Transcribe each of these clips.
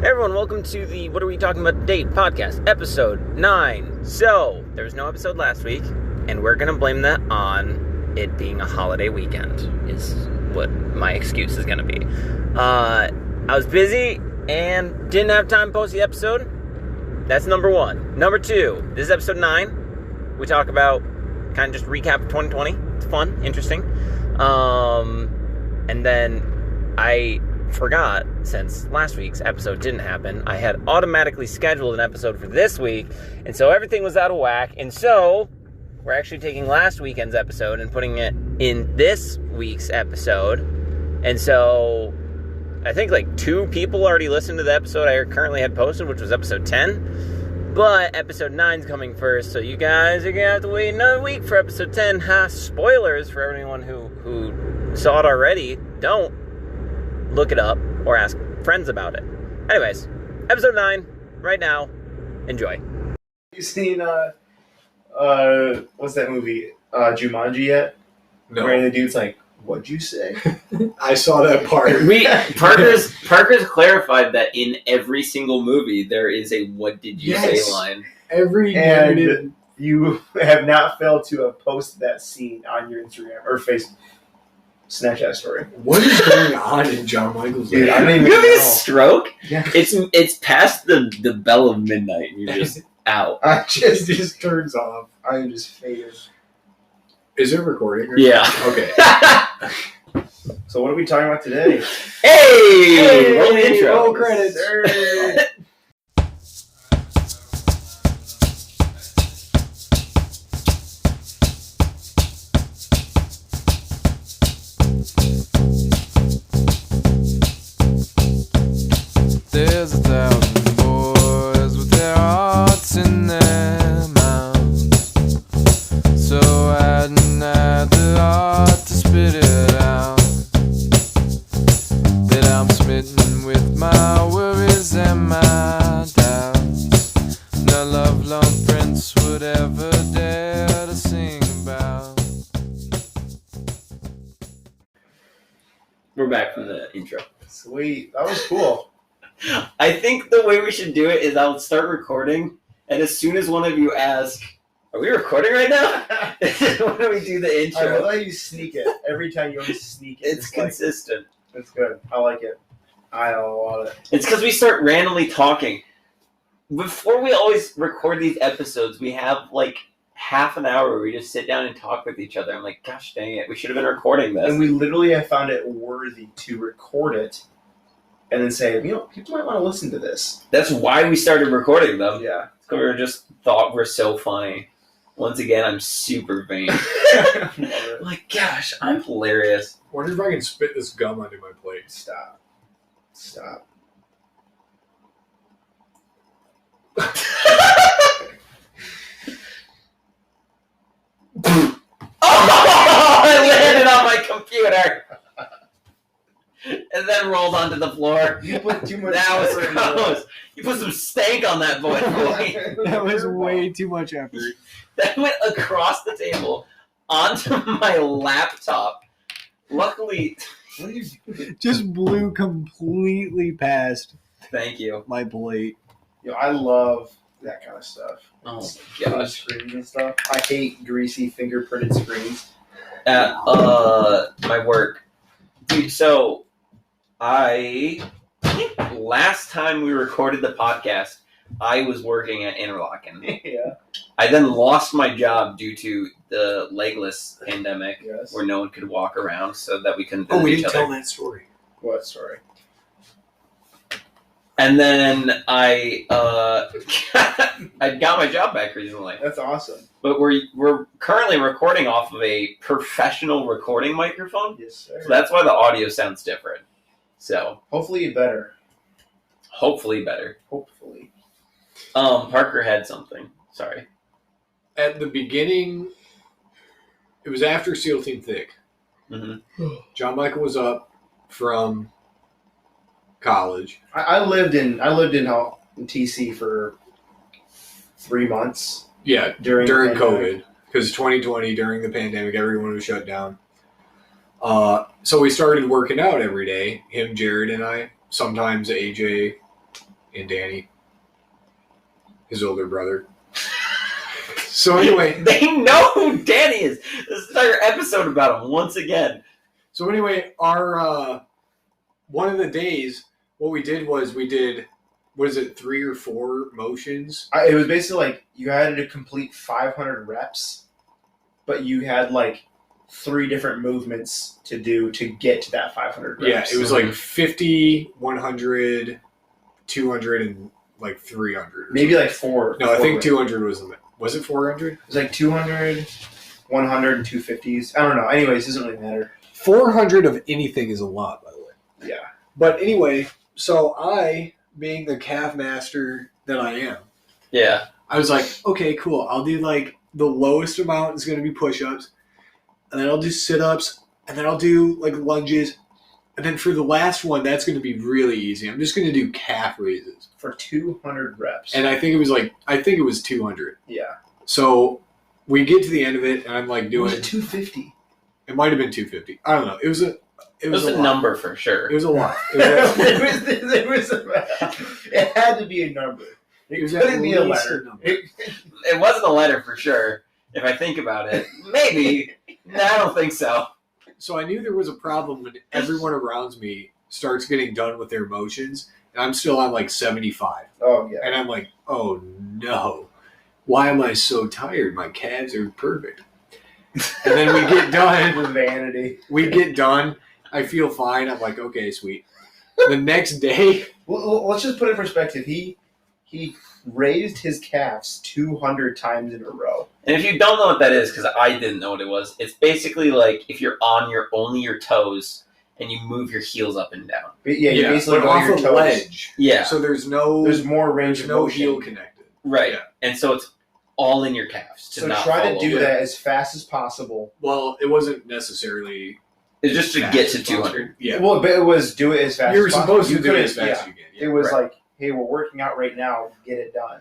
Hey everyone, welcome to the What Are We Talking About Today podcast, episode 9. So, there was no episode last week, and we're going to blame that on it being a holiday weekend, is what my excuse is going to be. I was busy and didn't have time to post the episode. That's number 1. Number 2, this is episode 9. We talk about, kind of just recap of 2020. It's fun, interesting. And then I forgot, since last week's episode didn't happen, I had automatically scheduled an episode for this week, and so everything was out of whack, and so we're actually taking last weekend's episode and putting it in this week's episode. And so I think like 2 people already listened to the episode I currently had posted, which was episode 10, but episode 9's coming first, so you guys are gonna have to wait another week for episode 10. Spoilers for everyone who saw it already. Don't look it up or ask friends about it. Anyways, episode 9 right now. Enjoy. You seen what's that movie, Jumanji yet? No. Where the dude's like, "What'd you say?" I saw that part. Parker's clarified that in every single movie there is a "What did you say" line. Every And narrative. you have not failed to have posted that scene on your Instagram or Facebook Snapchat story. What is going on in John Michael's Dude, life? I don't even You having a know. stroke? Yeah. It's past the bell of midnight and you're just out. I just turns off. I am just faded. Is it recording? Or Yeah. Okay. So what are we talking about today? Hey! Roll the intro. Roll credits. Sir. There's 1,000 boys with their hearts in their mouths, so I hadn't had the heart to spit it out. That I'm smitten with my worries and my doubts. No love-lone prince would ever dare to sing about. We're back from the intro. Sweet. That was cool. I think the way we should do it is I'll start recording, and as soon as one of you ask, "Are we recording right now?" when we do the I intro. love how you sneak it. Every time you always sneak it. It's like, consistent. it's good. I like it. I love it. It's because we start randomly talking. Before we always record these episodes, we have like half an hour where we just sit down and talk with each other. I'm like, gosh dang it, we should have been recording this. And we literally have found it worthy to record it and then say, people might want to listen to this. That's why we started recording them. Yeah. We were just thought we're so funny. Once again, I'm super vain. Love it. Like, gosh, I'm hilarious. Wonder if I can spit this gum onto my plate. Stop. Stop. Oh, it landed on my computer. And then rolled onto the floor. You put too much That was effort into gross. You put some stank on that boy. it. That was way too much effort. That went across the table onto my laptop. Luckily, What are you doing? Just blew completely past thank you. my plate. I love that kind of stuff. Oh Green gosh. screens and stuff. I hate greasy fingerprinted screens. At my work, dude. So I think last time we recorded the podcast, I was working at Interlochen. Yeah. I then lost my job due to the legless pandemic, Yes. where no one could walk around, so that we couldn't visit Oh, we each didn't other. tell that story. What story? And then I I got my job back recently. That's awesome. But we're currently recording off of a professional recording microphone, Yes, sir. so that's why the audio sounds different. So Hopefully better. hopefully better. Hopefully. Parker had something. Sorry. At the beginning, it was after SEAL Team Thick. Mm-hmm. John Michael was up from college. I lived in TC for 3 months. Yeah, During during the pandemic. COVID. Because 2020, during the pandemic, everyone was shut down. So we started working out every day. Him, Jared, and I. Sometimes AJ and Danny, his older brother. So anyway, They know who Danny is. This entire episode about him once again. So anyway, our one of the days, what we did was what is it, 3 or 4 motions? It was basically like you had to complete 500 reps, but you had like 3 different movements to do to get to that 500 reps. Yeah, it was like 50, 100, 200, and like 300. Maybe like 4. No, I think 200 was the limit. Was it 400? It was like 200, 100, and 250s. I don't know. Anyways, it doesn't really matter. 400 of anything is a lot, by the way. Yeah. But anyway, so I, being the calf master that I am, Yeah. I was like, okay, cool. I'll do like the lowest amount is going to be push-ups, and then I'll do sit-ups, and then I'll do like lunges, and then for the last one, that's going to be really easy. I'm just going to do calf raises For 200 reps. and I think it was 200. Yeah. So we get to the end of it, and I'm like It doing. was 250. It might have been 250. I don't know. It was a a lot. number for sure. It was a lot. It had to be a number. It was couldn't at be a least letter. a number. It wasn't a letter for sure. If I think about it, maybe. No, I don't think so. So I knew there was a problem when everyone around me starts getting done with their motions, and I'm still on like 75. Oh, yeah. And I'm like, oh no, why am I so tired? My calves are perfect. And then we get done. The vanity. We get done. I feel fine. I'm like, okay, sweet. The next day. Well, let's just put it in perspective. He raised his calves 200 times in a row. And if you don't know what that is, because I didn't know what it was, it's basically like if you're on only your toes and you move your heels up and down. But yeah, you basically but go off your a toes. ledge. Yeah. So there's There's more range of no motion. heel connected. Right. Yeah. And so it's all in your calves. To So not try to fall do over. that as fast as possible. Well, it wasn't necessarily. It's just to get to 200. Yeah. Well, but it was do it as fast You're as possible. supposed to do it as couldn't- fast as you can. It was Right. like, hey, we're working out right now. Get it done.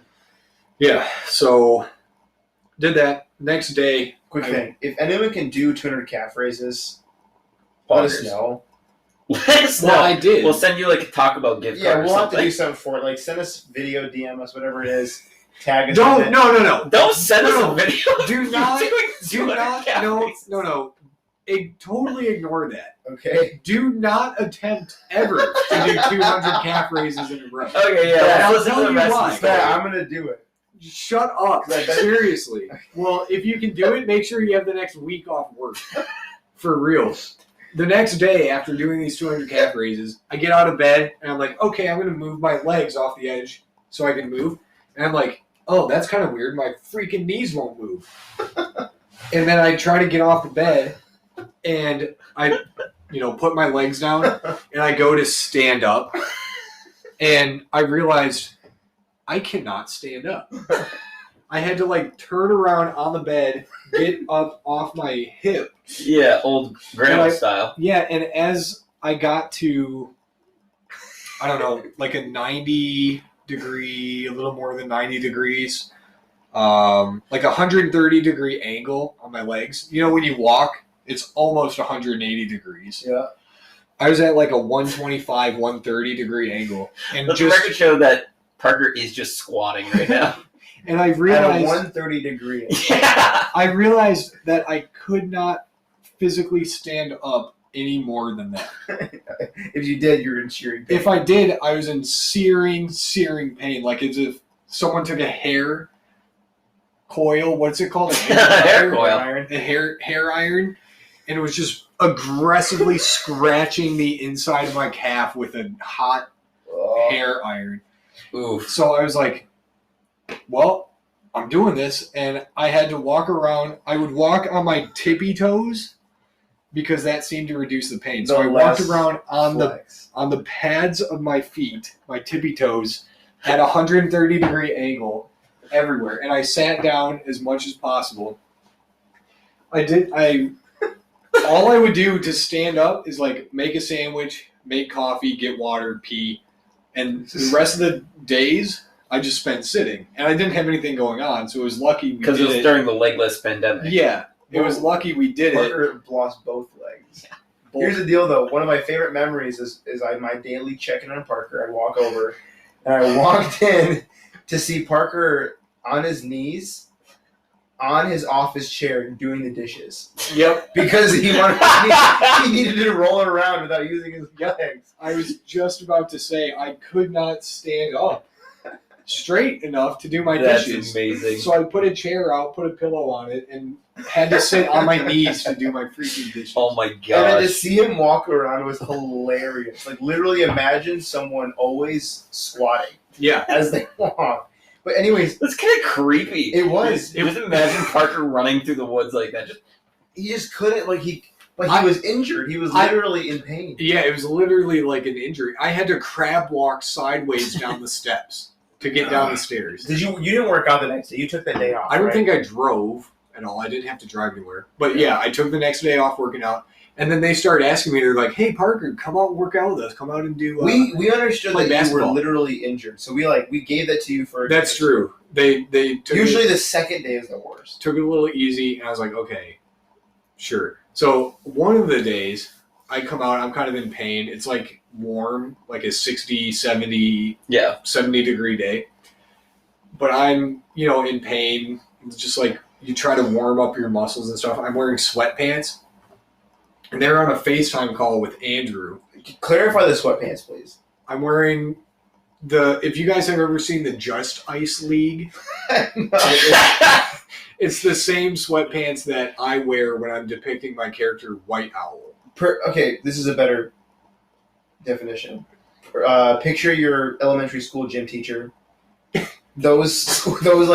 Yeah. So did that. Next day. Quick thing. If anyone can do 200 calf raises, let us Poggers. know. Let us know. Well, I did. We'll send you like a Taco Bell gift Yeah, card or we'll have to something. do something for it. Like, send us video, DM us, whatever it is. Tag us. Don't. with it. No. Don't send us No. a video. Do of not. you doing Do 200 not. calf No. raises. No. Totally ignore that. Okay. Do not attempt ever to do 200 calf raises in a row. Okay, yeah. Yeah, Let's listen I'll to the tell rest you of why. the story. Yeah, I'm going to do it. Shut up. Right, that- Seriously. Well, if you can do it, make sure you have the next week off work. For real. The next day, after doing these 200 calf raises, I get out of bed, and I'm like, okay, I'm going to move my legs off the edge so I can move. And I'm like, oh, that's kind of weird. My freaking knees won't move. And then I try to get off the bed, and I, put my legs down, and I go to stand up, and I realized I cannot stand up. I had to turn around on the bed, get up off my hip. Yeah, old grandma style. Yeah, and as I got to, I don't know, like a 90 degree, a little more than 90 degrees, like a 130 degree angle on my legs. When you walk, it's almost 180 degrees. Yeah. I was at like a 125, 130 degree angle. And Let the record show that Parker is just squatting right now. and I At a realized 130 degree. Yeah. I realized that I could not physically stand up any more than that. If you did, you're in shearing pain. If I did, I was in searing pain, like as if someone took a hair coil. What's it called? A Hair coil. iron. A hair iron, and it was just aggressively scratching the inside of my calf with a hot Oh. hair iron. Oof. So I was like, well, I'm doing this, and I had to walk around. I would walk on my tippy toes because that seemed to reduce the pain. So The I walked less around on flex. the pads of my feet, my tippy toes, at a 130 degree angle everywhere, and I sat down as much as possible. All I would do to stand up is make a sandwich, make coffee, get water, pee, and the rest of the days I just spent sitting, and I didn't have anything going on, so it was lucky we Because did it was it. during the legless pandemic. Yeah, it was lucky we did it. Parker lost both legs. Here's the deal, though. One of my favorite memories is my daily check-in on Parker. I walk over, And I walked in to see Parker on his knees on his office chair doing the dishes. Yep. Because he needed to roll it around without using his legs. I was just about to say I could not stand up straight enough to do my That's dishes. amazing. So I put a chair out, put a pillow on it, and had to sit on my knees to do my freaking dishes. Oh my And then to gosh. see him walk around was hilarious. Like, literally imagine someone always squatting Yeah. as they walk. But anyways, That's kind of creepy. it was. Just imagine Parker running through the woods like that. He just couldn't, he was injured. He was literally in pain. Yeah, it was literally like an injury. I had to crab walk sideways down the steps to get down the stairs. You didn't work out the next day. You took that day off. I don't right? think I drove at all. I didn't have to drive anywhere. But yeah, I took the next day off working out. And then they started asking me, they're like, hey, Parker, come out and work out with us. Come out and do... we understood play that you were basketball. literally injured. So we gave that to you for... That's true. They took Usually the second day is the worst. took it a little easy, and I was like, okay, sure. So one of the days, I come out, I'm kind of in pain. It's like warm, like a 60, 70 degree day. But I'm, in pain. It's just like you try to warm up your muscles and stuff. I'm wearing sweatpants. And they're on a FaceTime call with Andrew. Clarify the sweatpants, please. I'm wearing if you guys have ever seen the Just Ice League, it's the same sweatpants that I wear when I'm depicting my character White Owl. Okay, this is a better definition. Picture your elementary school gym teacher. Those what do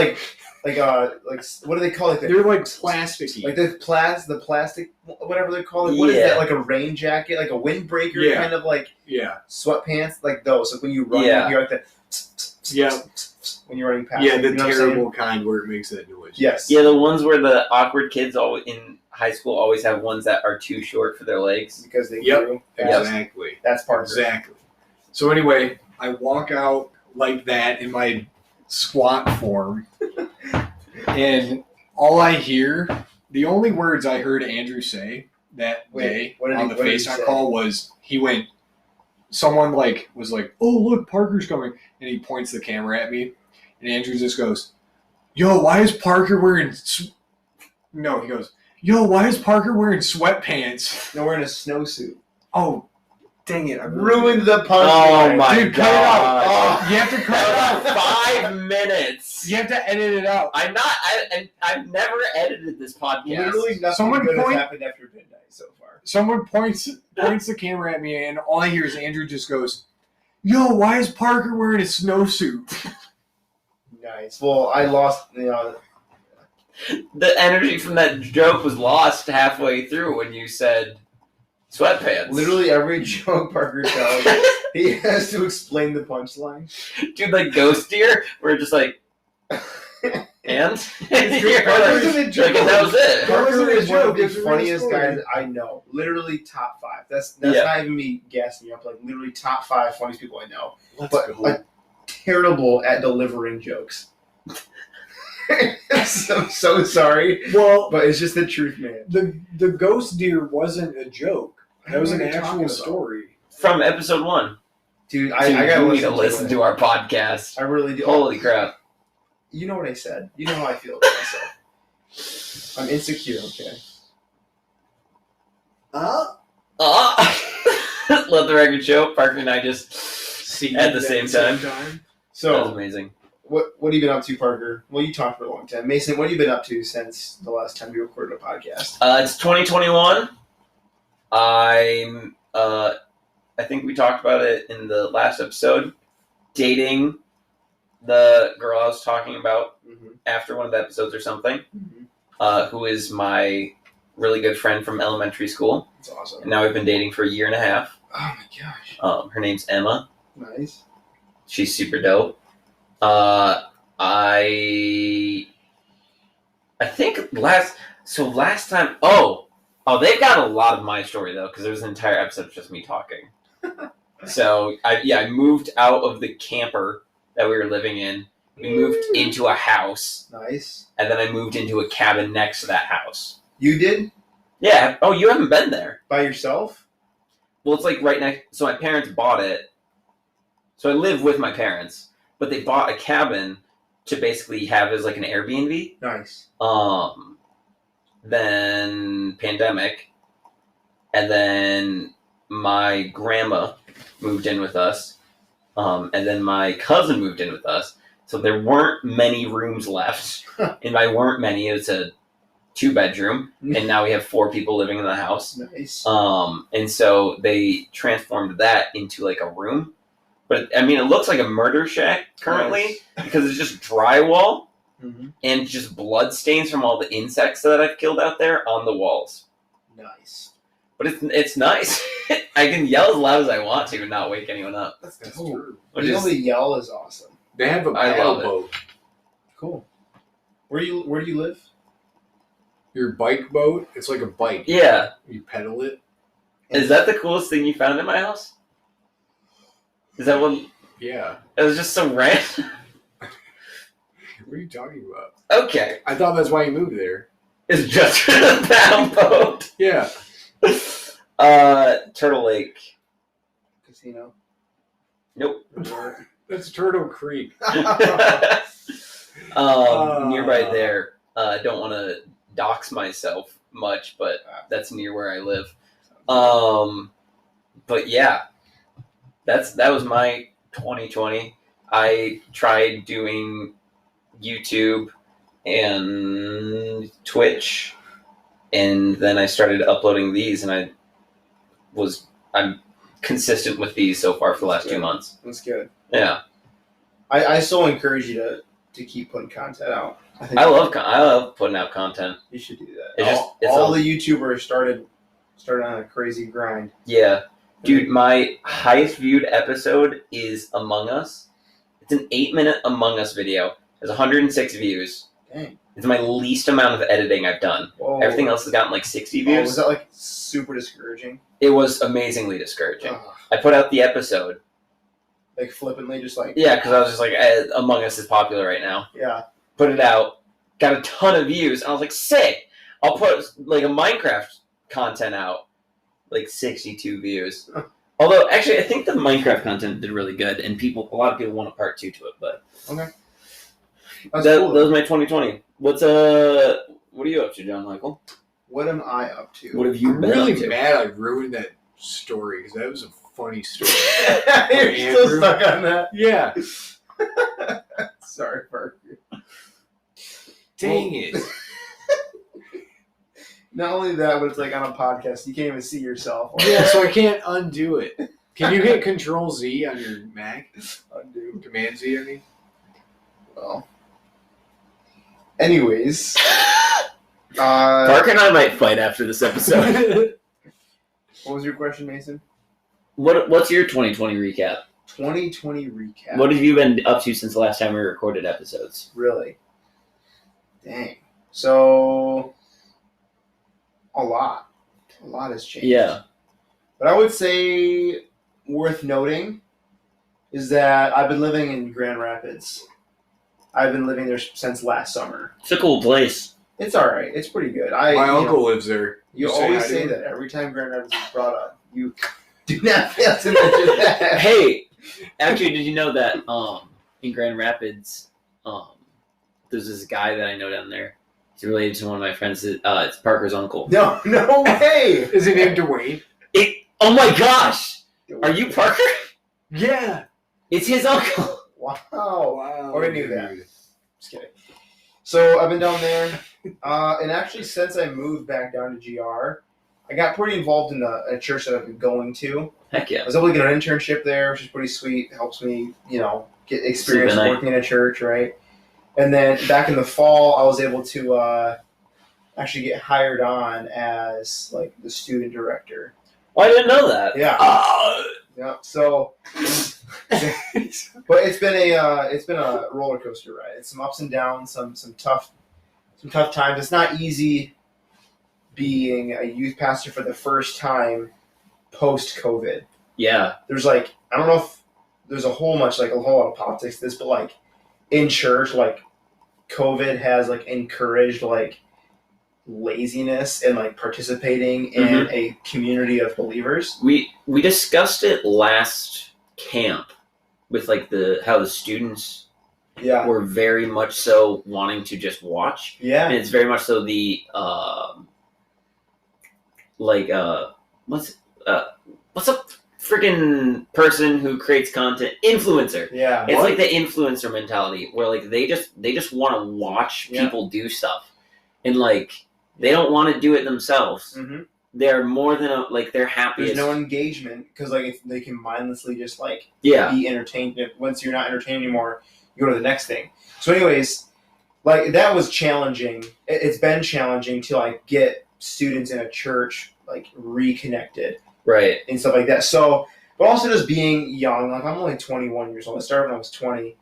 they call it? They're like plasticky. Like the plastic, whatever they call it. What is that? Like a rain jacket, like a windbreaker, kind of like sweatpants, like those. Like when you run, you're like that. When you're running past. Yeah, the terrible kind where it makes that noise. Yes. Yeah, the ones where the awkward kids always in high school always have ones that are too short for their legs. Because they do. Exactly. That's part of it. Exactly. So anyway, I walk out like that in my squat form. And all I hear, the only words I heard Andrew say that day on the FaceTime call was someone was like, oh, look, Parker's coming. And he points the camera at me. And Andrew just goes, yo, why is Parker wearing... No, he goes, yo, why is Parker wearing sweatpants? No, wearing a snowsuit. Oh, dang it. I ruined the punchline. Oh, my Dude, God. cut it out. Oh, you have to cut it out. 5 minutes. You have to edit it out. I've never edited this podcast. Literally nothing good has happened after midnight so far. Someone points the camera at me, and all I hear is Andrew just goes, yo, why is Parker wearing a snowsuit? Nice. Well, I lost, The energy from that joke was lost halfway through when you said sweatpants. Literally every joke Parker tells, he has to explain the punchline. Dude, like Ghost Deer, we're just like, and? That was it. Parker is one of the It's a real funniest story. guys I know. Literally top 5. That's not even me gassing you up. Like, literally top 5 funniest people I know. Let's But go. terrible at delivering jokes. I'm so sorry. Well, But it's just the truth, man. the ghost deer wasn't a joke. That was an What are you talking actual about? story. From episode 1. Dude, Dude, I gotta you need to listen it. to our podcast. I really do. Holy crap. You know what I said. You know how I feel about myself. I'm insecure, okay? Let the record show. Parker and I just at the same time. That was So, amazing. what have you been up to, Parker? Well, you talked for a long time. Mason, what have you been up to since the last time we recorded a podcast? It's 2021. I think we talked about it in the last episode. Dating the girl I was talking about after one of the episodes or something, who is my really good friend from elementary school. That's awesome. And now we've been dating for a year and a half. Oh my gosh. Her name's Emma. Nice. She's super dope. I think last time. Oh, they've got a lot of my story though, because there was an entire episode of just me talking. So I moved out of the camper that we were living in. We moved into a house, Nice. and then I moved into a cabin next to that house. You did? Yeah. Oh, you haven't been there. By yourself? Well, it's like right next. So my parents bought it, So I live with my parents, but they bought a cabin to basically have as like an Airbnb. Nice. Then pandemic, and then my grandma moved in with us, and then my cousin moved in with us. So there weren't many rooms left, and by weren't many, it's a 2-bedroom, and now we have 4 people living in the house. Nice. And so they transformed that into like a room, but I mean it looks like a murder shack currently because it's just drywall. Mm-hmm. And just blood stains from all the insects that I've killed out there on the walls. Nice. But it's nice. I can yell as loud as I want to and not wake anyone up. That's true. Being able to yell is awesome. They have a paddle boat. Cool. Where do you live? Your bike boat? It's like a bike. Yeah. You pedal it. Is that the coolest thing you found in my house? Is that what? Yeah. It was just so random. What are you talking about? Okay. I thought that's why you moved there. It's just for the paddle boat. Yeah. Turtle Lake. Casino. Nope. That's Turtle Creek. Nearby there. I don't want to dox myself much, but that's near where I live. But yeah, that was my 2020. I tried doing YouTube and Twitch, and then I started uploading these, and I'm consistent with these so far for the last 2 months. That's good. Yeah. I still encourage you to keep putting content out. I love putting out content. You should do that. All the YouTubers started on a crazy grind. Yeah. Dude, my highest viewed episode is Among Us. It's an 8-minute Among Us video. It has 106 views. Dang. It's my least amount of editing I've done. Whoa. Everything else has gotten like 60 views. Was that like super discouraging? It was amazingly discouraging. I put out the episode. Like flippantly, just like... Yeah, because I was just like, Among Us is popular right now. Yeah. Put it out. Got a ton of views. And I was like, sick! I'll put like a Minecraft content out. Like 62 views. Although, actually, I think the Minecraft content did really good, and a lot of people want a part 2 to it, but... Okay. That was my 2020. What are you up to, John Michael? What am I up to? What have you been really up to? Mad I ruined that story, because that was a funny story. You're still stuck on that? Yeah. Sorry, Parker. Dang it. Not only that, but it's like on a podcast, you can't even see yourself. Yeah, so I can't undo it. Can you hit Control Z on your Mac? Undo. Command Z, I mean? Well. Anyways. Parker and I might fight after this episode. What was your question, Mason? What's your 2020 recap? 2020 recap. What have you been up to since the last time we recorded episodes? Really? Dang. So, a lot. A lot has changed. Yeah. But I would say worth noting is that I've been living in Grand Rapids. I've been living there since last summer. It's a cool place. It's all right. It's pretty good. My uncle lives there. You always say that every time Grand Rapids is brought up. You do not fail to mention that. Hey, actually, did you know that in Grand Rapids, there's this guy that I know down there. He's related to one of my friends. It's Parker's uncle. No way. Is he named Dwayne? Oh my gosh! Are you Parker? Yeah. It's his uncle. Wow. Already knew that. Just kidding. So I've been down there, and actually since I moved back down to GR, I got pretty involved in a church that I've been going to. Heck yeah. I was able to get an internship there, which is pretty sweet. It helps me, get experience working in a church, right? And then back in the fall, I was able to actually get hired on as like the student director. Oh, I didn't know that. Yeah. Yeah. So, but it's been a roller coaster ride. It's some ups and downs, some tough times. It's not easy being a youth pastor for the first time post COVID. Yeah. There's like, I don't know if there's a whole lot of politics to this, but like in church, like COVID has like encouraged like laziness and like participating in a community of believers. We discussed it last camp with like how the students Yeah. were very much so wanting to just watch. Yeah. And it's very much so the what's a freaking person who creates content, influencer. Yeah. It's like the influencer mentality where like they just want to watch people do stuff, and like they don't want to do it themselves. Mm-hmm. They're more than they're happy. There's no engagement because like they can mindlessly just like Yeah. be entertained. Once you're not entertained anymore, you go to the next thing. So, anyways, like that was challenging. It's been challenging to like get students in a church like reconnected. Right. And stuff like that. So, but also just being young, like I'm only 21 years old. I started when I was 20.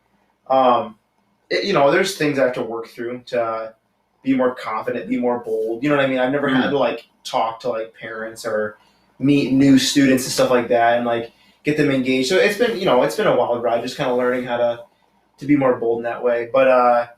There's things I have to work through to be more confident, be more bold. You know what I mean? I've never had to like talk to like parents or meet new students and stuff like that and like get them engaged. So it's been a wild ride, just kind of learning how to be more bold in that way. But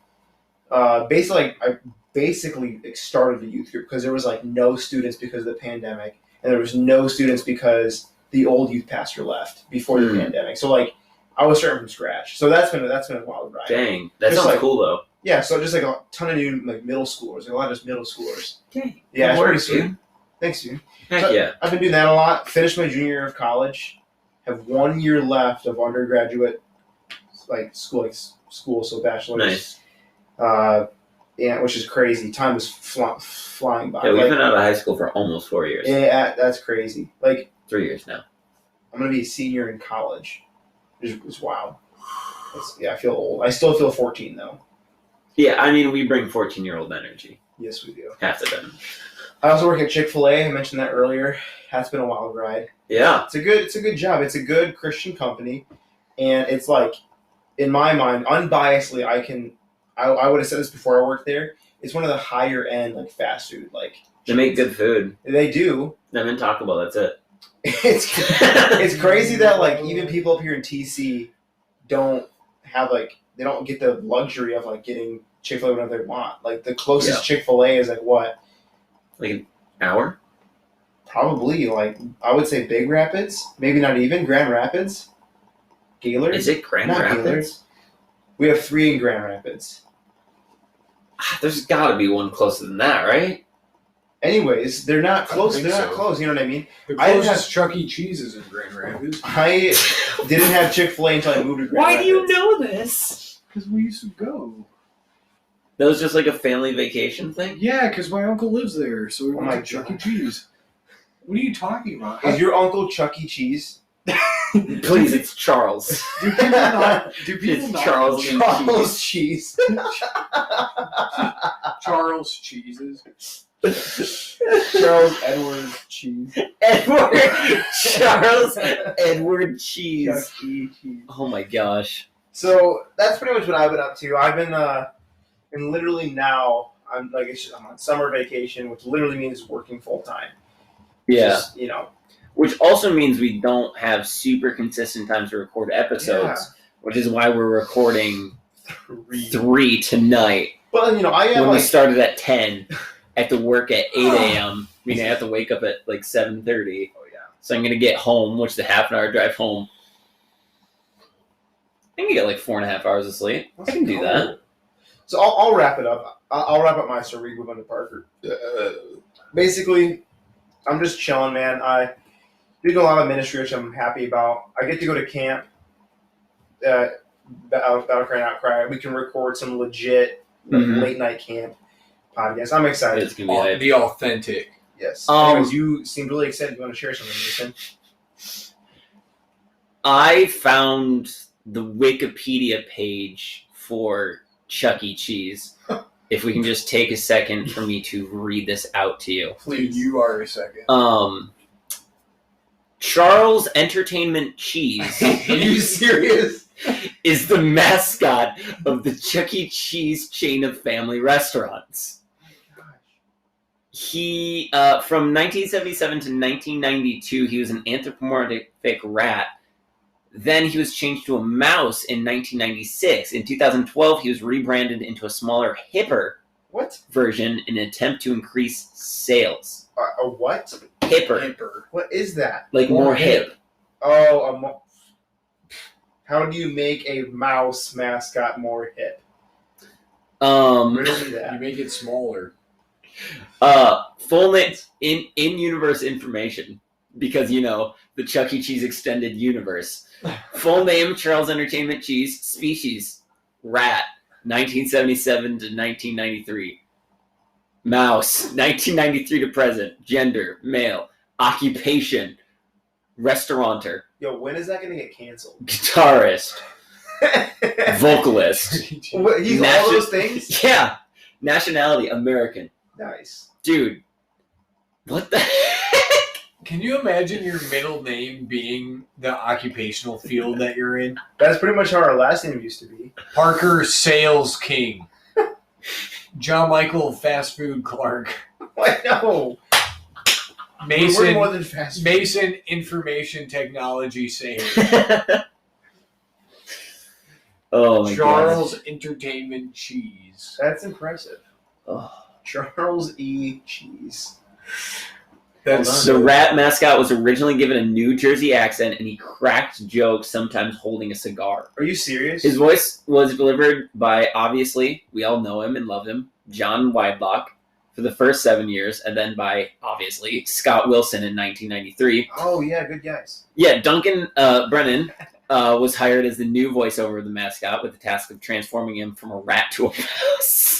basically, I started the youth group because there was like no students because of the pandemic. And there was no students because the old youth pastor left before the pandemic. So like I was starting from scratch. So that's been a wild ride. Dang, that Just sounds like, cool though. Yeah, so just like a ton of new like middle schoolers, like a lot of just middle schoolers. Dang, Yeah, it's good pretty work, sweet. dude. Thanks, dude. Heck So yeah. I've been doing that a lot. Finished my junior year of college. Have 1 year left of undergraduate like school, so bachelor's. Nice. Yeah, which is crazy. Time is flying by. Yeah, we've like, been out of high school for almost 4 years. Yeah, that's crazy. Like 3 years now. I'm gonna be a senior in college. It's wow. I feel old. I still feel 14 though. Yeah, I mean we bring 14-year-old energy. Yes, we do. Half the time. I also work at Chick-fil-A. I mentioned that earlier. That's been a wild ride. Yeah. It's a good job. It's a good Christian company, and it's like, in my mind, unbiasedly, I would have said this before I worked there. It's one of the higher end like fast food like. They make good food. They do. Them and Taco Bell. That's it. It's crazy that like even people up here in TC don't have like they don't get the luxury of like getting Chick-fil-A whenever they want. Like the closest Chick-fil-A is like what? Like an hour? Probably like I would say Big Rapids, maybe not even Grand Rapids. Gaylord? Is it Grand Not Rapids? Gaylord. We have 3 in Grand Rapids. There's got to be one closer than that, right? Anyways, they're not close. think They're not so. close. You know what I mean? The I didn't closest Chuck E. Cheese is in Grand Rapids. I didn't have Chick-fil-A until I moved to Grand Rapids. know this? Because we used to go. That was just like a family vacation thing? Yeah, because my uncle lives there, so we Oh went my to Chuck E. God. Cheese. What are you talking about? Is your uncle Chuck E. Cheese? Please, it's Charles. Do people not? Do people It's not Charles know Charles Cheese. Charles Cheeses. Charles Edward Cheese. Charles Edward Cheese. Chuck E. Cheese. Oh my gosh. So that's pretty much what I've been up to. I've been, and literally now I'm on summer vacation, which literally means working full time. Yeah. Just, Which also means we don't have super consistent times to record episodes, which is why we're recording 3 tonight. But I have When we like started at 10, I have to work at 8 a.m. I mean, I have to wake up at like 7:30. oh yeah. So I'm going to get home, which is a half an hour drive home. I can get like 4.5 hours of sleep. I can do that. So I'll wrap it up. I'll wrap up my story. Move on to Parker. Basically, I'm just chilling, man. I do a lot of ministry, which I'm happy about. I get to go to camp. Battle Cry Outcry. We can record some legit late night camp podcast. I'm excited. It's going to be hype. The authentic. Yes. Um, Anyways, you seemed really excited. You want to share something, Jason? I found the Wikipedia page for Chuck E. Cheese. If we can just take a second for me to read this out to you. Please, you are a second. Charles Entertainment Cheese Are you serious? is the mascot of the Chuck E. Cheese chain of family restaurants. He, from 1977 to 1992, he was an anthropomorphic rat. Then he was changed to a mouse in 1996. In 2012, he was rebranded into a smaller, hipper What? version in an attempt to increase sales. A what? Hipper. Hipper. What is that? Like more hip. Oh, How do you make a mouse mascot more hip? Um, Riddle me You that. make it smaller. Full name in-universe information, because the Chuck E. Cheese extended universe. Full name: Charles Entertainment Cheese. Species: rat. 1977 to 1993. Mouse. 1993 to present. Gender: male. Occupation: restaurateur. Yo, when is that gonna get canceled? Guitarist. Vocalist. What, he's all those things? Yeah. Nationality: American. Nice. Dude, what the heck? Can you imagine your middle name being the occupational field that you're in? That's pretty much how our last name used to be. Parker Sales King. John Michael Fast Food Clark. I know. We're Mason more than fast food. Mason Information Technology Sayer. Oh my god. Charles Entertainment Cheese. That's impressive. Oh. Charles E. Cheese. That's The rat mascot was originally given a New Jersey accent, and he cracked jokes, sometimes holding a cigar. Are you serious? His voice was delivered by, obviously, we all know him and love him, John Weidbach for the first 7 years, and then by, obviously, Scott Wilson in 1993. Oh, yeah, good guys. Yeah, Duncan Brennan was hired as the new voiceover of the mascot with the task of transforming him from a rat to a mouse.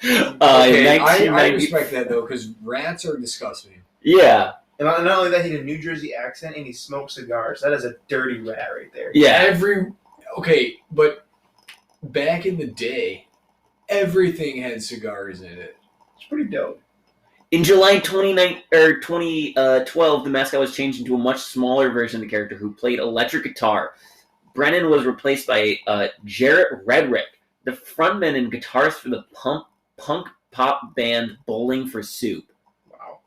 okay, in I 1990 respect that though, because rats are disgusting. Yeah, And not only that, he had a New Jersey accent and he smoked cigars. That is a dirty rat right there. yeah. Okay, but back in the day, everything had cigars in it. It's pretty dope. In July 2012, the mascot was changed into a much smaller version of the character who played electric guitar. Brennan was replaced by Jarrett Redrick, the frontman and guitarist for the punk pop band Bowling for Soup. Wow.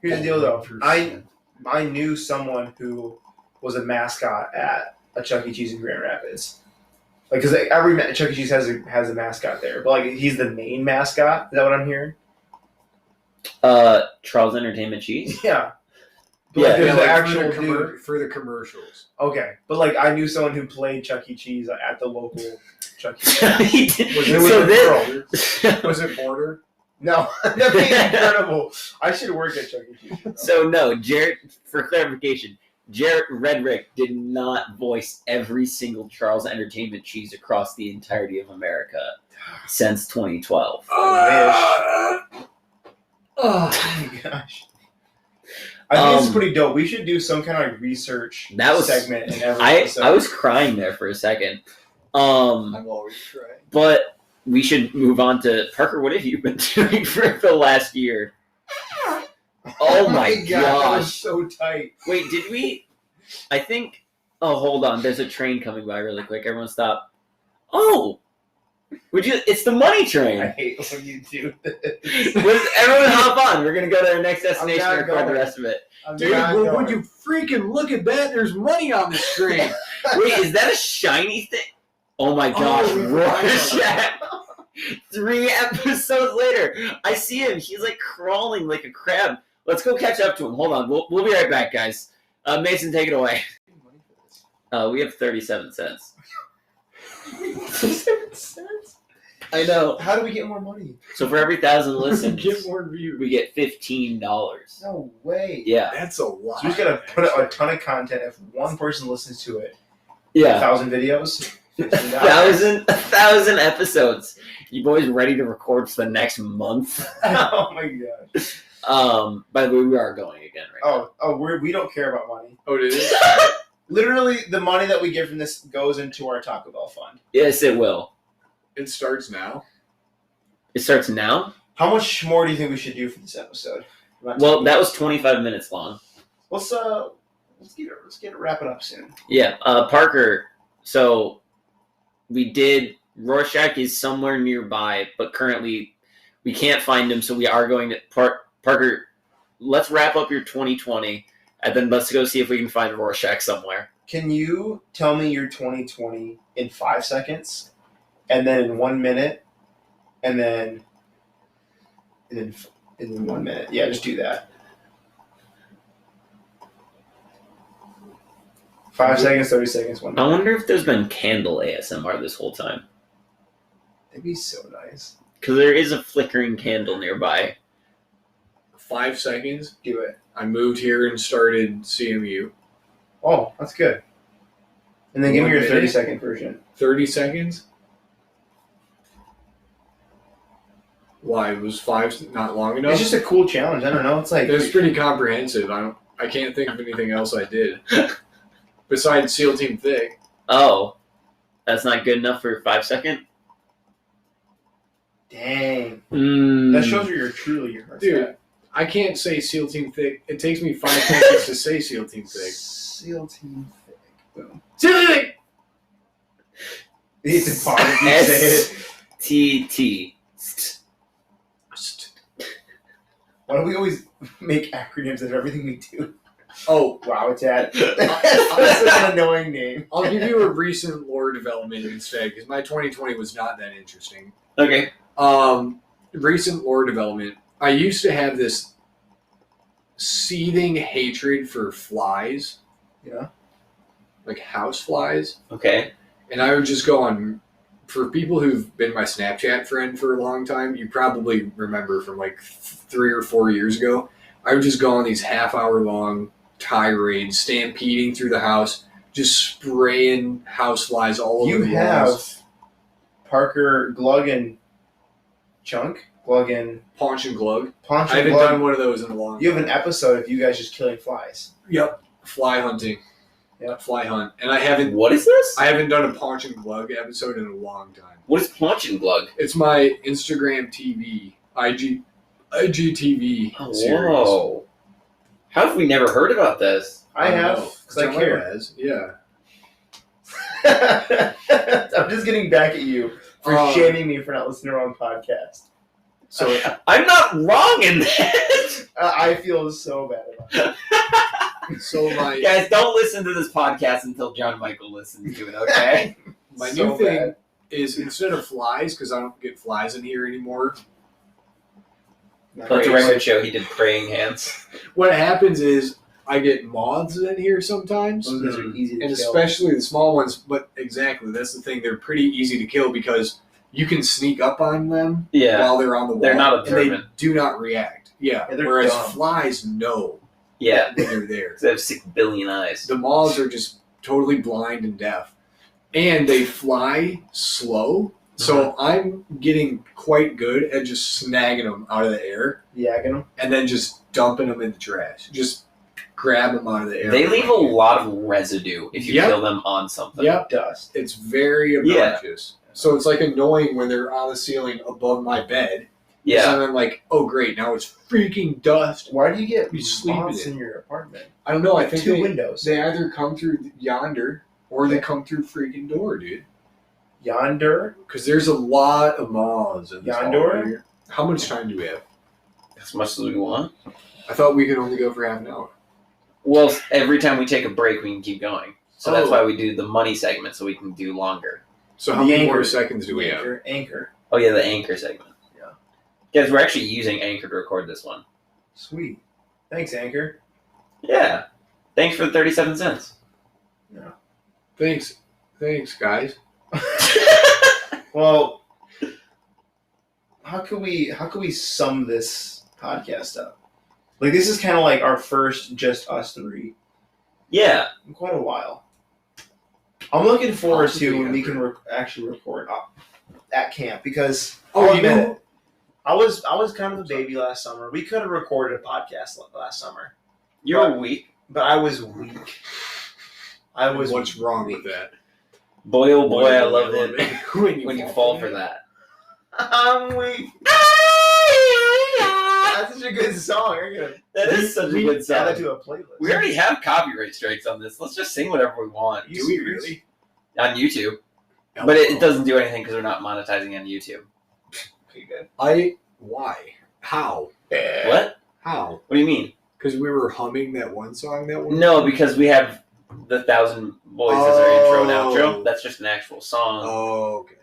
Here's the deal, though. I knew someone who was a mascot at a Chuck E. Cheese in Grand Rapids. Like, because every Chuck E. Cheese has a mascot there, but like he's the main mascot. Is that what I'm hearing? Charles Entertainment Cheese? Yeah. But Yeah, like, there's the like actual for dude. for the commercials. Okay, but like I knew someone who played Chuck E. Cheese at the local Chuck E. Cheese. He did- Was it so a this- girl? Was it Border? No, that'd be incredible. I should work at Chuck E. Cheese. So no, Jarrett, for clarification, Jarrett Redrick did not voice every single Charles Entertainment Cheese across the entirety of America since 2012. I Oh Oh my gosh. I think this is pretty dope. We should do some kind of research segment in every episode. I was crying there for a second. I'm always trying. But we should move on to Parker. What have you been doing for the last year? Oh my God, that was gosh! so tight. Wait, did we? I think. Oh, hold on. There's a train coming by really quick. Everyone stop. Oh, would you? It's the money I train. hate when you do this. Everyone hop on. We're gonna go to our next destination not and record the going. rest of it. I'm Dude, not well, going. would you freaking look at that? There's money on this train. Wait, is that a shiny thing? Oh my gosh, we forgot Rorschach! 3 episodes later, I see him. He's like crawling like a crab. Let's go catch up to him. Hold on, we'll be right back, guys. Mason, take it away. We have 37 cents. 37 cents? I know. How do we get more money? So for every 1,000 listens, Get more views. we get $15. No way. Yeah, That's a lot. So we just gotta put out a ton of content. If one person listens to it, yeah. 1,000 videos, $15. 1,000 episodes. You boys ready to record for the next month? Oh my gosh. By the way, we are going again right now. We don't care about money. Oh, did it? Literally, the money that we get from this goes into our Taco Bell fund. Yes, it will. It starts now. It starts now? How much more do you think we should do for this episode? Well, that was 25 minutes long. Let's get it wrapping up soon. Yeah, Parker, so we did, Rorschach is somewhere nearby, but currently we can't find him, so we are going to, Parker, let's wrap up your 2020, and then let's go see if we can find Rorschach somewhere. Can you tell me your 2020 in 5 seconds, and then in 1 minute, and then in 1 minute? Yeah, just do that. 5 seconds, 30 seconds, 1 I minute. wonder if there's been candle ASMR this whole time. That'd be so nice. Because there is a flickering candle nearby. 5 seconds. Do it. I moved here and started CMU. Oh, that's good. And then give me your 1 minute. 30-second version. 30 seconds? Why? It was 5 not long enough? It's just a cool challenge. I don't know. It's like It was pretty comprehensive. I can't think of anything else I did. Besides SEAL Team Thick. Oh. That's not good enough for 5 second? dang. Mm. That shows you're truly your heart. Dude, I can't say SEAL Team Thick. It takes me 5 seconds to say SEAL Team Thick. SEAL Team Thick. Boom. SEAL Team Thick! It's a part of you say it. STT. Why do we always make acronyms of everything we do? Oh, WAWTAT. That's such an annoying name. I'll give you a recent lore development instead, because my 2020 was not that interesting. Okay. Recent lore development. I used to have this seething hatred for flies. Yeah. Like house flies. Okay. And I would just go on, for people who've been my Snapchat friend for a long time, you probably remember from like 3 or 4 years ago, I would just go on these half-hour long tirades, stampeding through the house, just spraying house flies all over You the have walls. Parker Glug and Chunk? Glug and Paunch and Glug. Paunch I and haven't Glug. done one of those in a long time. You have an episode of you guys just killing flies. Yep. Fly hunting. Yep. Fly hunt. And I haven't What is this? haven't done a Paunch and Glug episode in a long time. What is Paunch and Glug? It's my Instagram TV, IGTV series. Whoa. How have we never heard about this? I have, know, because I someone care. has, yeah. I'm just getting back at you for shaming me for not listening to our own podcast. So I'm not wrong in that. I feel so bad about it. so my Guys, don't listen to this podcast until John Michael listens to it, okay? my So new thing bad. is, instead of flies, because I don't get flies in here anymore, That's a regular show. He did praying hands. what happens is I get moths in here sometimes. Those guys are easy to And kill. especially the small ones, but exactly, that's the thing. They're pretty easy to kill because you can sneak up on them Yeah. while they're on the wall. They're not and they observant. do not react. Yeah. Yeah, they're Whereas dumb. flies know Yeah. when they're there. They have 6 billion eyes. The moths are just totally blind and deaf. And they fly slow. So I'm getting quite good at just snagging them out of the air Yagging them. and then just dumping them in the trash. Just grab them out of the air. They leave a lot of residue if you Yep. kill them on something. Yep. Dust. It's very obnoxious. So it's like annoying when they're on the ceiling above my bed. Yeah. And I'm like, oh great, now it's freaking dust. Why do you get You sleep in moths it. in your apartment? I don't know. I think 2 windows. they either come through yonder or they come through freaking door, dude. Yonder. Because there's a lot of moths in this Yonder? hallway here. How much time do we have? As much as we want. I thought we could only go for half an hour. Well, every time we take a break, we can keep going. So that's Oh. why we do the money segment, so we can do longer. So how The many more anchor. seconds do we have? Anchor. Oh, yeah, the Anchor segment. Yeah. Guys, we're actually using Anchor to record this one. Sweet. Thanks, Anchor. Yeah. Thanks for the 37 cents. Thanks, guys. Well, how could we sum this podcast up? Like, this is kind of like our first just us three Yeah. in quite a while. I'm looking forward Possibly to when we ever. can actually record at camp because Oh, I'll you admit know- it, I was kind of a baby last summer. We could have recorded a podcast last summer, You're weak. but I was weak. I was. What's wrong with that? Boy, oh boy, I love it when when you fall for that. I'm weak. That's such a good song. That is such a good Add song. that to a playlist. We already have copyright strikes on this. Let's just sing whatever we want. You Do we serious? really? On YouTube. But it doesn't do anything because we're not monetizing on YouTube. Okay, good. Why? How? What? How? What do you mean? Because we were humming that one song that one. No, because we have the 1,000 Boys as our intro and Oh. outro. That's just an actual song Oh, okay.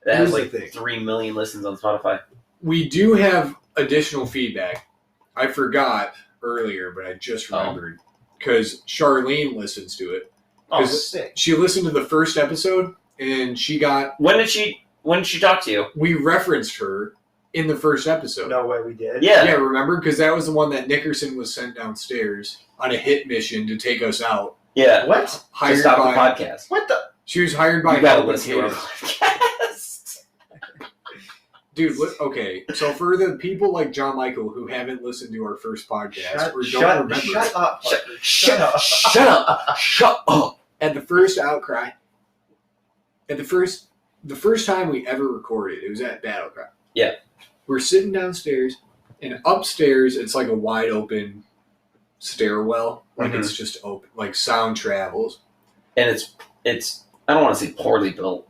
that has here's like the thing. 3 million listens on Spotify. We do have additional feedback. I forgot earlier, but I just remembered because Charlene listens to it, Oh, sick. She listened to the first episode, and she got... When did she talk to you? We referenced her in the first episode. No way we did. Yeah. Yeah, remember? Because that was the one that Nickerson was sent downstairs on a hit mission to take us out. Yeah. What? To Hired stop by... the podcast. What the? She was hired by... You gotta Help listen to our Potatoes. podcast. Dude, okay. So for the people like John Michael who haven't listened to our first podcast or don't remember... Shut up, Parker. Shut up. Shut up. At the first outcry, at the first time we ever recorded, it was at Battle Cry. Yeah. We're sitting downstairs, and upstairs it's like a wide open stairwell, like it's just open, like sound travels. And it's I don't want to say poorly built.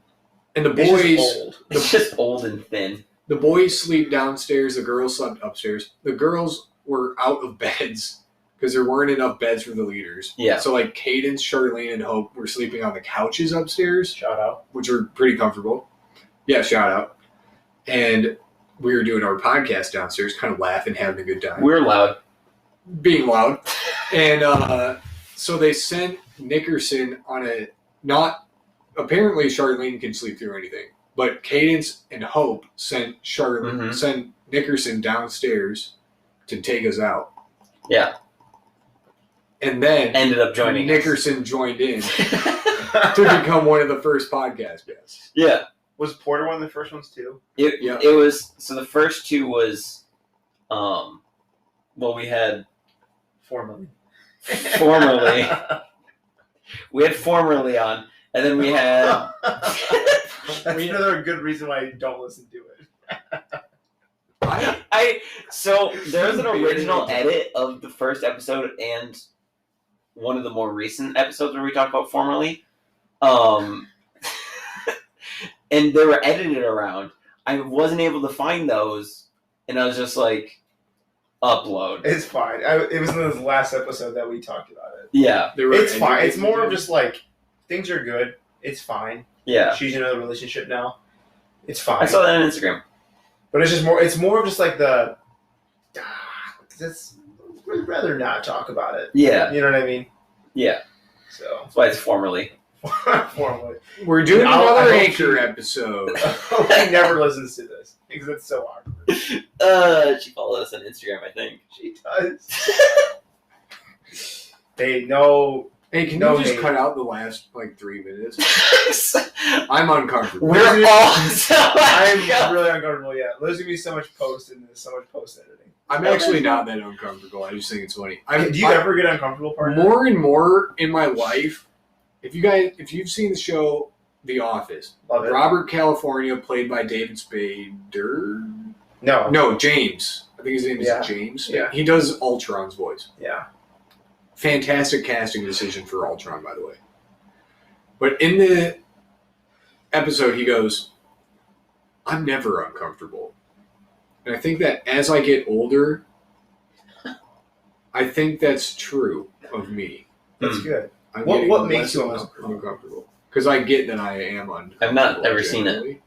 And the It's boys, just old. It's just old and thin. the boys sleep downstairs. The girls slept upstairs. The girls were out of beds because there weren't enough beds for the leaders. Yeah. So like Cadence, Charlene, and Hope were sleeping on the couches upstairs, Shout out. which were pretty comfortable. Yeah, shout out. And we were doing our podcast downstairs, kind of laughing, having a good time. We're loud. Being loud. And so they sent Nickerson on a not apparently Charlene can sleep through anything, but Cadence and Hope sent sent Nickerson downstairs to take us out. Yeah. And then Ended up joining Nickerson joined in to become one of the first podcast guests. Yeah. Was Porter one of the first ones too? It was, so the first two was, we had Formerly. we had formerly on, and then we had, That's another good reason why I don't listen to it. so there was an original edit of the first episode and one of the more recent episodes where we talked about formerly, and they were edited around. I wasn't able to find those, and I was just like, upload. It's fine. It was in the last episode that we talked about it. Yeah. It's fine. It's more of just like, things are good. It's fine. Yeah. She's in another relationship now. It's fine. I saw that on Instagram. But it's just more. It's more of just like the. We'd rather not talk about it. Yeah. You know what I mean? Yeah. So That's why it's formerly. formally, We're doing I another hope Anchor episode. he never listens to this because it's so awkward. She followed us on Instagram, I think. She does. Hey, no. Hey, can No you just hate. cut out the last like 3 minutes? I'm uncomfortable. We're all so I'm really uncomfortable. Yeah, there's gonna be so much post in this, so much post editing. I'm actually not that uncomfortable. I just think it's funny. Do you ever get uncomfortable, partner? More and more in my life, if you've seen the show The Office, Love it. Robert California, played by David Spader. No. No, James. I think his name is Yeah. James. Yeah. He does Ultron's voice. Yeah. Fantastic casting decision for Ultron, by the way. But in the episode, he goes, I'm never uncomfortable. And I think that as I get older, I think that's true of me. That's good. I'm What getting makes less you uncomfortable? Because I get that I am uncomfortable. I've not ever seen it. generally.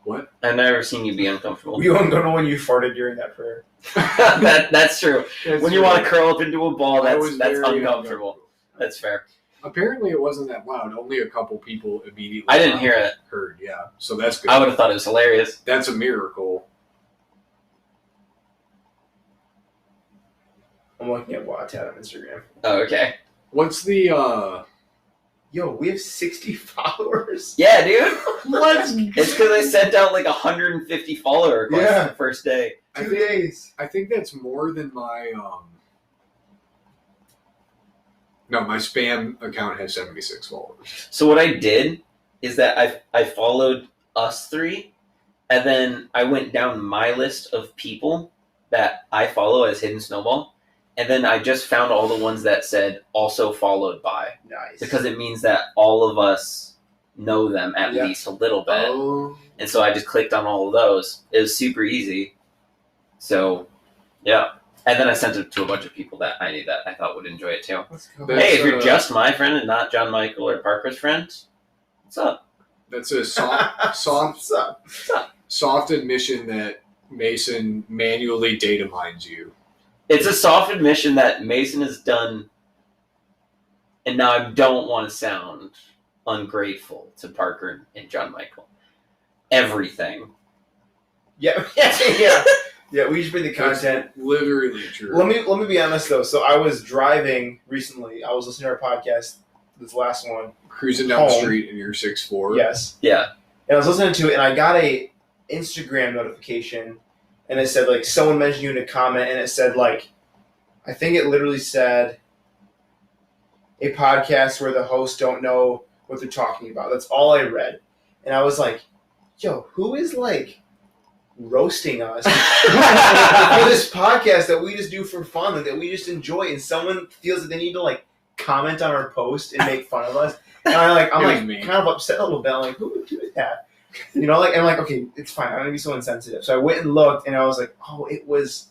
What? I've never seen you be uncomfortable. Were you uncomfortable when you farted during that prayer? That's true. When you want to curl up into a ball, I that's was very uncomfortable. That's fair. Apparently, it wasn't that loud. Only a couple people immediately. I didn't hear it. Heard, yeah. So that's good. I would have thought it was hilarious. That's a miracle. I'm looking at WAWTAT on Instagram. Oh, okay. What's the Yo, we have 60 followers. Yeah, dude. Let's It's because I sent out like 150 follower requests Yeah. the first day. 2 days. I think that's more than my No, my spam account has 76 followers. So what I did is that I followed us three, and then I went down my list of people that I follow as Hidden Snowball, and then I just found all the ones that said also followed by, Nice. because it means that all of us know them at Yeah. least a little bit. Oh. And so I just clicked on all of those. It was super easy. So, yeah. And then I sent it to a bunch of people that I knew that I thought would enjoy it too. Let's go. That's, Hey, if you're uh, just my friend and not John Michael or Parker's friend, what's up? That's a soft admission that Mason manually data mines you. It's a soft admission that Mason has done and now I don't want to sound ungrateful to Parker and John Michael. Everything. Yeah. Yeah, we just bring the content. That's literally true. Let me be honest though. So I was driving recently. I was listening to our podcast, this last one. Cruising down the street in your 6'4". Yes. Yeah. And I was listening to it, and I got a Instagram notification, and it said like someone mentioned you in a comment, and it said like, I think it literally said a podcast where the hosts don't know what they're talking about. That's all I read, and I was like, yo, who is like roasting us for this podcast that we just do for fun, like, that we just enjoy, and someone feels that they need to like comment on our post and make fun of us, and I'm kind of upset a little bit. I'm like, who would do that? You know, like, and like, okay, it's fine. I'm gonna be so insensitive. So I went and looked, and I was like, oh, it was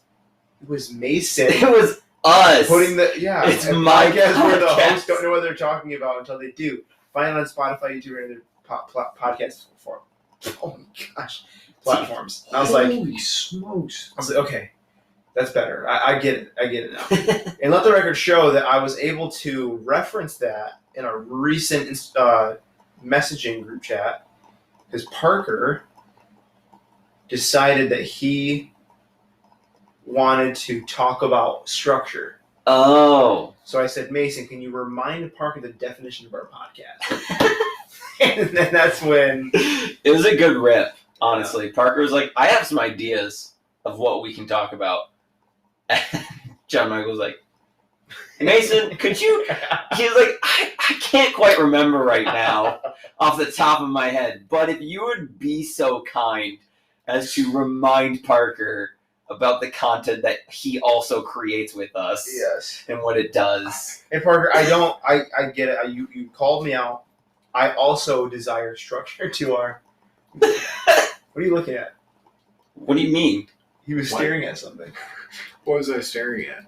Mason. It was us putting the It's my podcast where the podcast. hosts don't know what they're talking about until they do. Find it on Spotify, YouTube, and other podcast form. Oh my gosh, platforms. And I was like, holy smokes! I was like, okay, that's better. I get it. I get it now. And let the record show that I was able to reference that in a recent messaging group chat because Parker decided that he wanted to talk about structure. Oh. So I said, Mason, can you remind Parker the definition of our podcast? And then that's when... It was a good rip, honestly. Yeah. Parker was like, I have some ideas of what we can talk about. And John Michael was like, Mason, could you... He was like, I can't quite remember right now off the top of my head, but if you would be so kind as to remind Parker about the content that he also creates with us. Yes. And what it does. Hey, Parker, I get it. You called me out. I also desire structure to our... What are you looking at? What do you mean? He was staring at something. What was I staring at?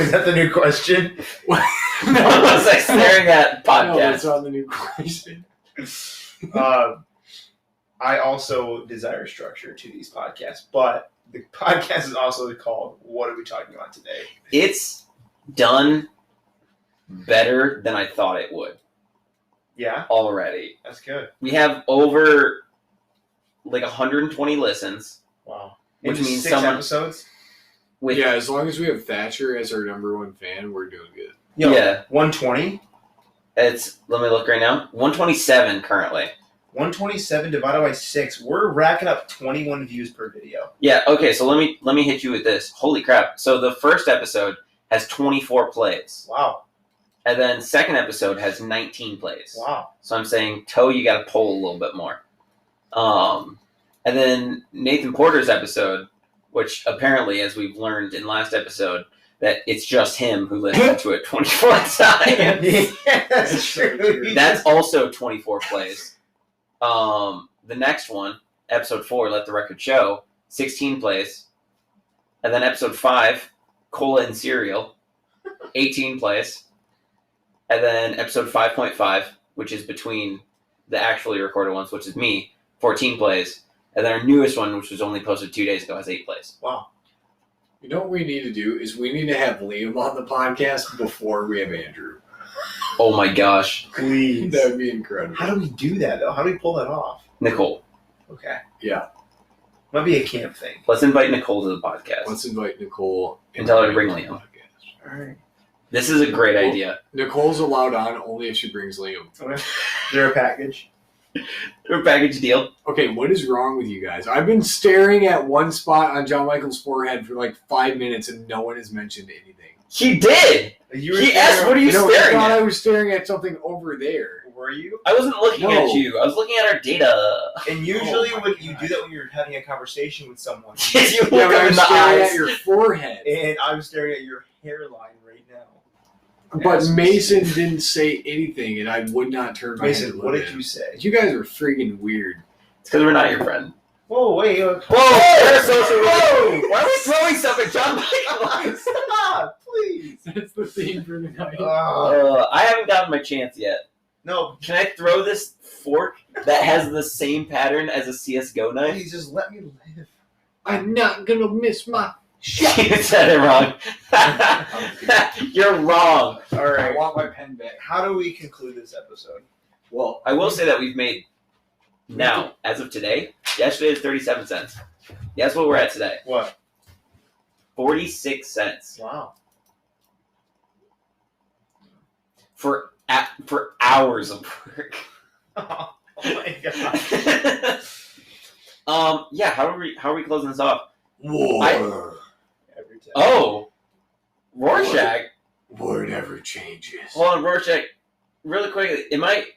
Is that the new question? What was I staring at? Podcast. No, that's not the new question. I also desire structure to these podcasts, but the podcast is also called What Are We Talking About Today? It's done better than I thought it would. Yeah? Already. That's good. We have over like 120 listens. Wow. Which in means 6 episodes? Yeah, as long as we have Thatcher as our number one fan, we're doing good. Yeah. 120? It's, let me look right now, 127 currently. 127 divided by 6. We're racking up 21 views per video. Yeah, okay, so let me hit you with this. Holy crap. So the first episode has 24 plays. Wow. And then second episode has 19 plays. Wow. So I'm saying, Toe, you got to pull a little bit more. And then Nathan Porter's episode, which apparently, as we've learned in last episode, that it's just him who listened to it 24 times. Yeah, that's true. That's also 24 plays. The next one, episode 4, Let the Record Show, 16 plays. And then episode 5, Cola and Cereal, 18 plays. And then episode 5.5, which is between the actually recorded ones, which is me, 14 plays. And then our newest one, which was only posted 2 days ago, has 8 plays. Wow. You know what we need to do is we need to have Liam on the podcast before we have Andrew. Oh my gosh. Please. That would be incredible. How do we do that, though? How do we pull that off? Nicole. Okay. Yeah. Might be a camp thing. Let's invite Nicole to the podcast. Let's invite Nicole and tell her to bring Liam. All right. This is a great idea. Nicole's allowed on only if she brings Liam. Okay. Is there a package? A package deal. Okay, what is wrong with you guys? I've been staring at one spot on John Michael's forehead for like 5 minutes and no one has mentioned anything. He did! He asked, what are you staring I thought at? I was staring at something over there. Were you? I wasn't looking at you. I was looking at our data. And usually Oh my when you God. do that when you're having a conversation with someone. You Yeah, look but up I'm in the staring eyes. at your forehead. And I'm staring at your hairline right now. But Mason didn't say anything, and I would not turn my head Mason, to what look did at you him. say? You guys are freaking weird. It's because we're not your friend. Whoa, wait. Whoa! Whoa! Why are we throwing stuff at John Michael? Stop, please. That's the theme for the night. I haven't gotten my chance yet. No, Can I throw this fork that has the same pattern as a CSGO knife? please just let me live. I'm not gonna miss my You said it wrong. You're wrong. All I right. want my pen back. How do we conclude this episode? Well, I will say that we've made now, as of today, yesterday was 37 cents. Guess what we're at today? What? 46 cents. Wow. For hours of work. Oh my god. Yeah, how are we closing this off? war. Every time. Oh, Rorschach. War never changes. Hold on, Rorschach. Really quick,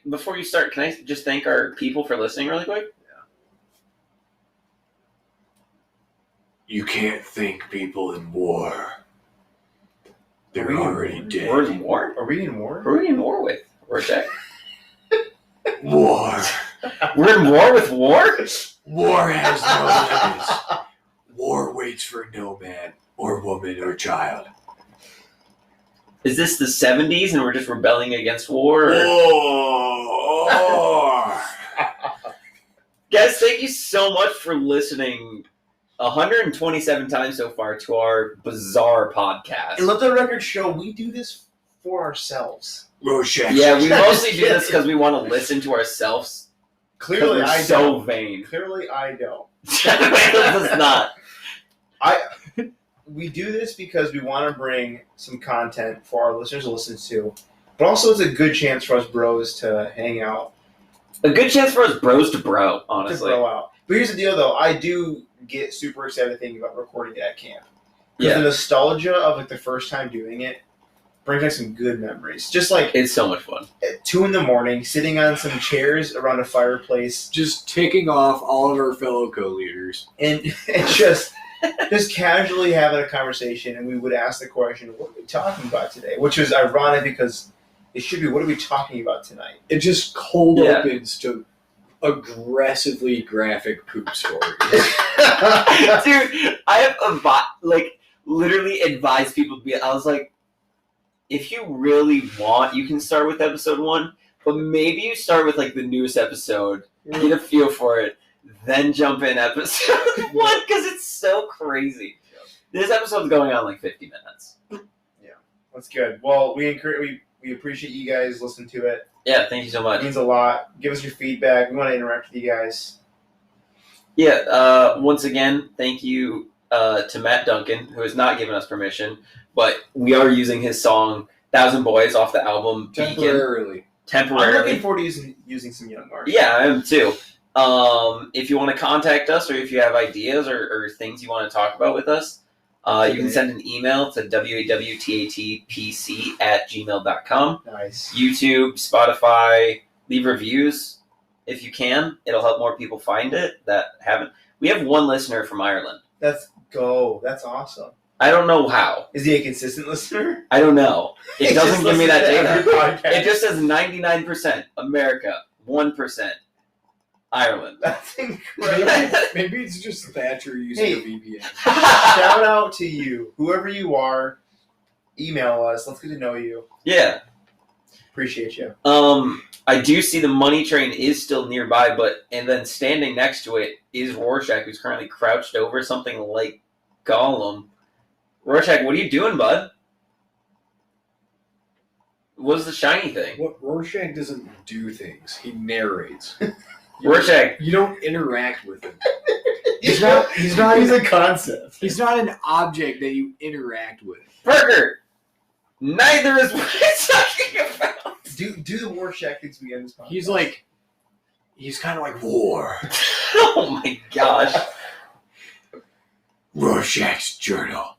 before you start, can I just thank our people for listening really quick? You can't thank people in war. They're Are we in already war? dead. We're in war? Are we in war? Who are we in war with, Rorschach? War. We're in war with war? War has no limits. War waits for no man or woman or child. Is this the 70s and we're just rebelling against war? Or? War. Guys, thank you so much for listening 127 times so far to our bizarre podcast. And let the record show we do this for ourselves. Rorschach. Yeah, we mostly do this because we want to listen to ourselves. Clearly, We're I so don't. vain. Clearly, I don't. Does not. We do this because we want to bring some content for our listeners to listen to, but also it's a good chance for us bros to hang out, A good chance for us bros to bro, honestly. to bro out. But here's the deal, though. I do get super excited thinking about recording it at camp. Because Yeah, the nostalgia of like the first time doing it brings back some good memories. Just like it's so much fun. at 2 a.m, sitting on some chairs around a fireplace, Just ticking off all of our fellow co-leaders. and just casually having a conversation, and we would ask the question, what are we talking about today? Which was ironic because it should be, what are we talking about tonight? It just cold Yeah. opens to aggressively graphic poop stories. Dude, I have literally advised people to be. I was like, if you really want, you can start with episode 1, but maybe you start with like the newest episode, get a feel for it, then jump in episode 1 because it's so crazy. This episode's going on like 50 minutes. That's good. Well, we appreciate you guys listening to it. Yeah, thank you so It much. means a lot. Give us your feedback. We want to interact with you guys. Yeah, once again, thank you to Matt Duncan, who has not given us permission, but we are using his song "1,000 Boys" off the album Beacon. Temporarily. I'm looking Temporarily. forward to using some Young Mark. Yeah, I am too. If you want to contact us or if you have ideas or things you want to talk about with us, you can send an email to wawtatpc@gmail.com. Nice. YouTube, Spotify, leave reviews if you can. It'll help more people find it that haven't. We have one listener from Ireland. Let's go. That's awesome. I don't know how. Is he a consistent listener? I don't know. It He doesn't just give me that listens to every data. podcast. It just says 99% America, 1% Ireland. That's incredible. Maybe it's just Thatcher using Hey. a VPN. Shout out to you. Whoever you are, email us. Let's get to know you. Yeah. Appreciate you. I do see the money train is still nearby, and then standing next to it is Rorschach, who's currently crouched over something like Gollum. Rorschach, what are you doing, bud? What's the shiny thing? What Rorschach doesn't do things. He narrates. Rorschach. You don't interact with him. He's not He's a concept. He's not an object that you interact with. Burger! Neither is what I'm talking about! Do the Rorschach things we end this podcast. He's kind of like war. Oh my gosh. Rorschach's Journal.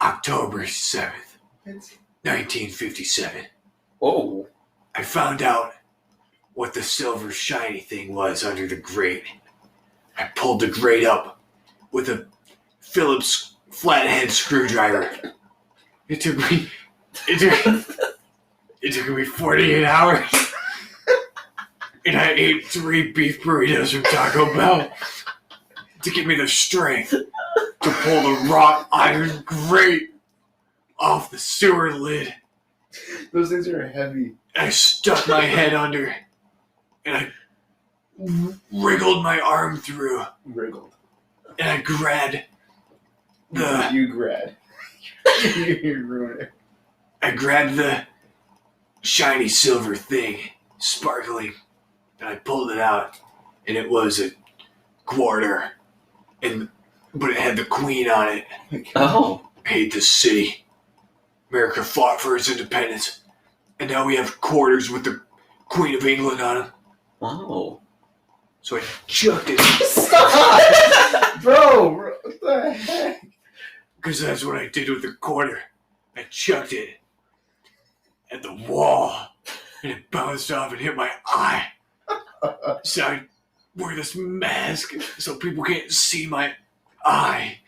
October 7th, It's- 1957. Oh. I found out what the silver shiny thing was under the grate. I pulled the grate up with a Phillips flathead screwdriver. It took me 48 hours. And I ate 3 beef burritos from Taco Bell to give me the strength to pull the wrought iron grate off the sewer lid. Those things are heavy. I stuck my head under and I wriggled my arm through Wriggled. and I grabbed You grad. You ruined it. I grabbed the shiny silver thing, sparkling, and I pulled it out, and it was a quarter, but it had the queen on it. Oh. I hate this city. America fought for its independence, and now we have quarters with the Queen of England on them. Wow. So I chucked it. Stop! Bro, what the heck? Because that's what I did with the quarter. I chucked it at the wall, and it bounced off and hit my eye. So I wear this mask so people can't see my eye.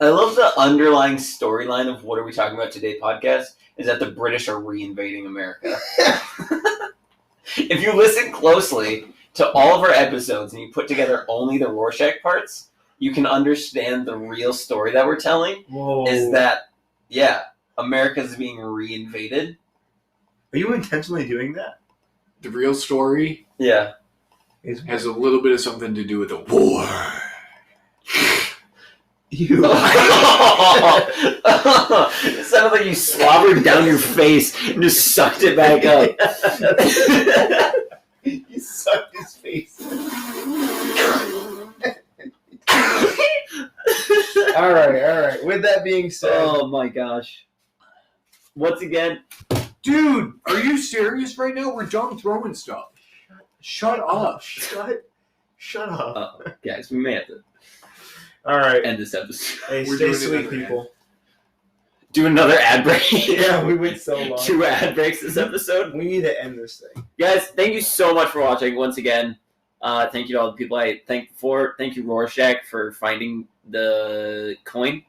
I love the underlying storyline of What Are We Talking About Today podcast is that the British are reinvading America. If you listen closely to all of our episodes and you put together only the Rorschach parts, you can understand the real story that we're telling. Whoa. Is that, yeah, America's being reinvaded. Are you intentionally doing that? The real story Yeah. has a little bit of something to do with the war. You. It sounded like you slobbered down your face and just sucked it back up. You sucked his face. All right. With that being said, Oh my gosh. Once again, Dude, are you serious right now? We're done throwing stuff. Shut up. Shut up. guys, we may have to All right. end this episode. Hey, We're stay doing sweet, another people. Do another ad break. Yeah, we went so long. 2 ad breaks this episode. We need to end this thing. Guys, thank you so much for watching once again. Thank you to all the people I thank for. Thank you, Rorschach, for finding the coin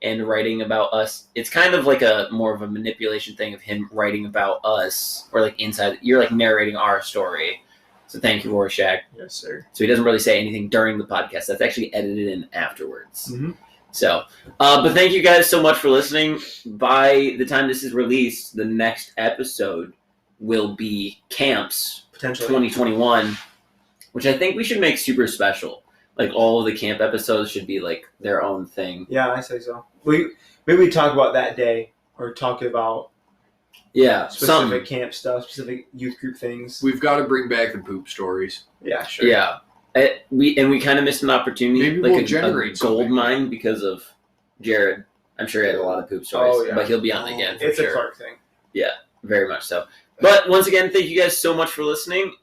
and writing about us. It's kind of like a more of a manipulation thing of him writing about us, or like inside. You're like narrating our story. So thank you, Rorschach. Yes, sir. So he doesn't really say anything during the podcast. That's actually edited in afterwards. Mm-hmm. So, but thank you guys so much for listening. By the time this is released, the next episode will be Camps Potentially. 2021, which I think we should make super special. Like all of the camp episodes should be like their own thing. Yeah, I say so. Maybe we talk about that day, or talk about Yeah, specific camp stuff, specific youth group things. We've got to bring back the poop stories. Yeah, sure. Yeah. We kind of missed an opportunity, Maybe like we'll a generate gold something. mine because of Jared. I'm sure he had a lot of poop stories, Oh, yeah. but he'll be on again for It's sure. a Clark thing. Very much so. But once again, thank you guys so much for listening.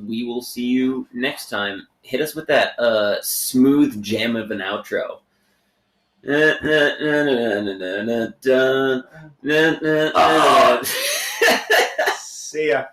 We will see you next time. Hit us with that smooth jam of an outro. See ya.